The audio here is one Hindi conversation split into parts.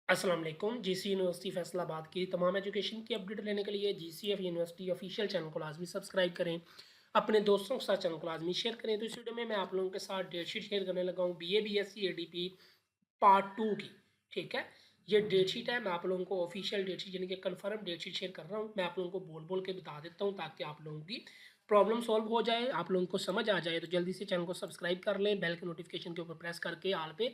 अस्सलाम वालेकुम। जीसी यूनिवर्सिटी फैसलाबाद की तमाम एजुकेशन की अपडेट लेने के लिए जीसीएफ यूनिवर्सिटी ऑफिशियल चैनल को लाजमी सब्सक्राइब करें। अपने दोस्तों के साथ चैनल को लाजमी शेयर करें। तो इस वीडियो में मैं आप लोगों के साथ डेटशीट शेयर करने लगा हूँ बीए बीएससी एडीपी पार्ट 2 की। ठीक है, ये डेटशीट है। मैं आप लोगों को ऑफिशियल डेटशीट यानी कि कन्फर्म डेटशीट शेयर कर रहा हूँ। मैं आप लोगों को बोल बोल के बता देता हूँ ताकि आप लोगों की प्रॉब्लम सॉल्व हो जाए, आप लोगों को समझ आ जाए। तो जल्दी से चैनल को सब्सक्राइब कर लें, बेल के नोटिफिकेशन के ऊपर प्रेस करके आल पे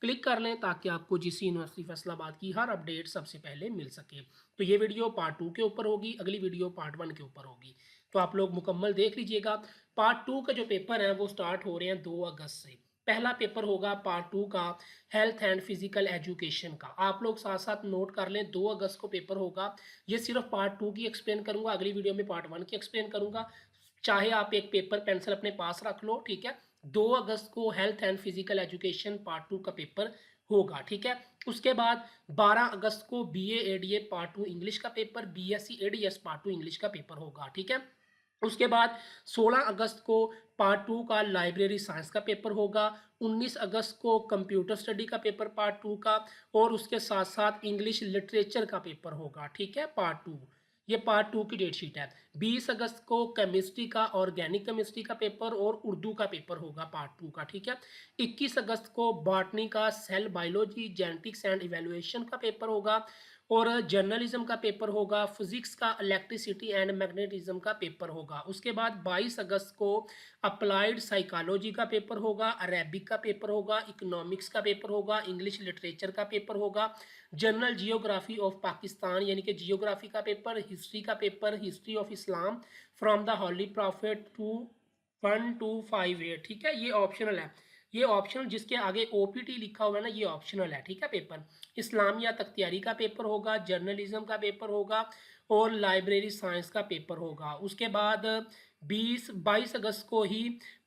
क्लिक कर लें ताकि आपको जीसी यूनिवर्सिटी फैसलाबाद की हर अपडेट सबसे पहले मिल सके। तो ये वीडियो पार्ट 2 के ऊपर होगी, अगली वीडियो पार्ट 1 के ऊपर होगी। तो आप लोग मुकम्मल देख लीजिएगा। पार्ट 2 का जो पेपर है वो स्टार्ट हो रहे हैं 2 अगस्त से। पहला पेपर होगा पार्ट 2 का हेल्थ एंड फिजिकल एजुकेशन का। आप लोग साथ साथ नोट कर लें, 2 अगस्त को पेपर होगा। ये सिर्फ पार्ट 2 की एक्सप्लेन करूंगा, अगली वीडियो में पार्ट 1 की एक्सप्लेन करूंगा। चाहे आप एक पेपर पेंसिल अपने पास रख लो। ठीक है, 2 अगस्त को health and physical education part 2 का पेपर होगा। ठीक है, उसके बाद 12 अगस्त को बीए एडीए पार्ट 2 इंग्लिश का paper, BSc ADS part 2 English का पेपर होगा। ठीक है, उसके बाद 16 अगस्त को पार्ट 2 का लाइब्रेरी साइंस का पेपर होगा। 19 अगस्त को कंप्यूटर स्टडी का पेपर पार्ट 2 का, और उसके साथ साथ इंग्लिश लिटरेचर का पेपर होगा। ठीक है, पार्ट 2, ये पार्ट 2 की डेट शीट है। 20 अगस्त को केमिस्ट्री का ऑर्गेनिक केमिस्ट्री का पेपर और उर्दू का पेपर होगा पार्ट 2 का। ठीक है, 21 अगस्त को बॉटनी का cell biology genetics and evaluation का पेपर होगा, और जर्नलिज्म का पेपर होगा। फिजिक्स का इलेक्ट्रिसिटी एंड मैग्नेटिज्म का पेपर होगा। उसके बाद 22 अगस्त को अप्लाइड साइकोलॉजी का पेपर होगा, अरेबिक का पेपर होगा, इकोनॉमिक्स का पेपर होगा, इंग्लिश लिटरेचर का पेपर होगा, जनरल जियोग्राफी ऑफ पाकिस्तान यानी कि जियोग्राफी का पेपर, हिस्ट्री का paper, history of Islam from the holy prophet to 1258। ठीक है, ये ऑप्शनल है। ये ऑप्शनल जिसके आगे ओपीटी लिखा हुआ है ना, ये ऑप्शनल है। ठीक है, पेपर इस्लामिया तख्तियारी का पेपर होगा, जर्नलिज्म का पेपर होगा, और लाइब्रेरी साइंस का पेपर होगा। उसके बाद 22 अगस्त को ही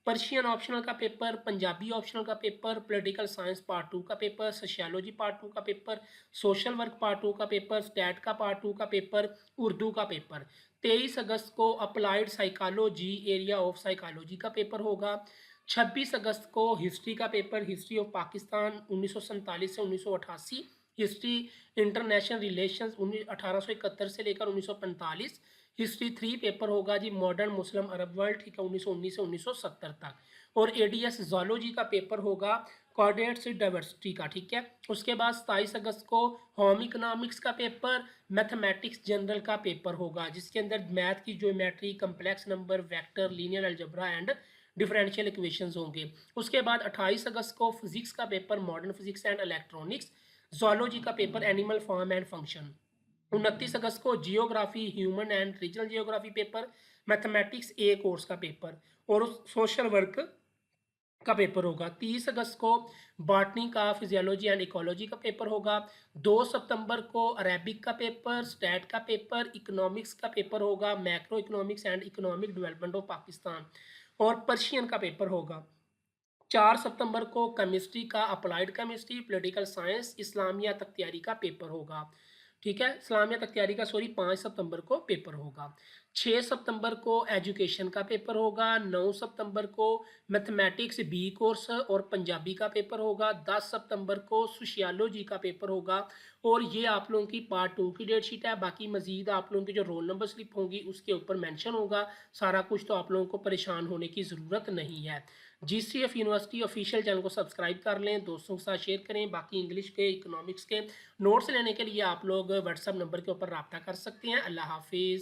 पर्शियन ऑप्शनल का पेपर, पंजाबी ऑप्शनल का पेपर, पॉलिटिकल साइंस पार्ट 2 का पेपर, सोशियोलॉजी पार्ट 2 का पेपर, सोशल वर्क पार्ट 2 का पेपर, स्टैट का पार्ट 2 का पेपर, उर्दू का पेपर। 23 अगस्त को applied psychology area of psychology का पेपर होगा। 26 अगस्त को हिस्ट्री का पेपर, हिस्ट्री ऑफ पाकिस्तान 1947 से 1988, हिस्ट्री इंटरनेशनल रिलेशंस 1871 से लेकर 1945, हिस्ट्री 3 पेपर होगा जी, मॉडर्न मुस्लिम अरब वर्ल्ड। ठीक है, 1919 से 1970 तक। और एडीएस जोलॉजी का पेपर होगा, कोऑर्डिनेट्स डाइवर्सिटी का। ठीक है, उसके बाद 27 अगस्त को होम इकोनॉमिक्स का पेपर, मैथमेटिक्स जनरल का पेपर होगा, जिसके अंदर मैथ की geometry, complex number, vector, linear algebra and differential equations होंगे। उसके बाद 28 अगस्त को फिजिक्स का paper, modern physics and electronics, zoology का paper, animal form and function. 29 अगस्त को geography human and regional geography paper, mathematics A course का पेपर, और सोशल वर्क का पेपर होगा। 30 अगस्त को बॉटनी का फिजियोलॉजी एंड इकोलॉजी का पेपर होगा। 2 सितंबर को अरेबिक का पेपर, स्टैट का पेपर, इकोनॉमिक्स का पेपर होगा, macro economics and economic development of Pakistan, और पर्शियन का पेपर होगा। 4 सितंबर को केमिस्ट्री का अप्लाइड केमिस्ट्री, पॉलिटिकल साइंस, इस्लामिया तख्तियारी का पेपर होगा। ठीक है, इस्लामिया तख्तियारी का 5 सितंबर को पेपर होगा। 6 सितंबर को एजुकेशन का पेपर होगा। 9 सितंबर को मैथमेटिक्स बी कोर्स और पंजाबी का पेपर होगा। 10 सितंबर को सोशियोलॉजी का पेपर होगा। और ये आप लोगों की पार्ट 2 की डेट शीट है। बाकी मजीद आप लोगों की जो रोल नंबर स्लिप होंगी उसके ऊपर मेंशन होगा सारा कुछ, तो आप लोगों को परेशान होने की ज़रूरत नहीं है। जीसीएफ यूनिवर्सिटी ऑफिशियल चैनल को सब्सक्राइब कर लें, दोस्तों के साथ शेयर करें। बाकी इंग्लिश के, इकोनॉमिक्स के नोट्स लेने के लिए आप लोग व्हाट्सएप नंबर के ऊपर रब्ता कर सकते हैं। अल्लाह हाफिज़।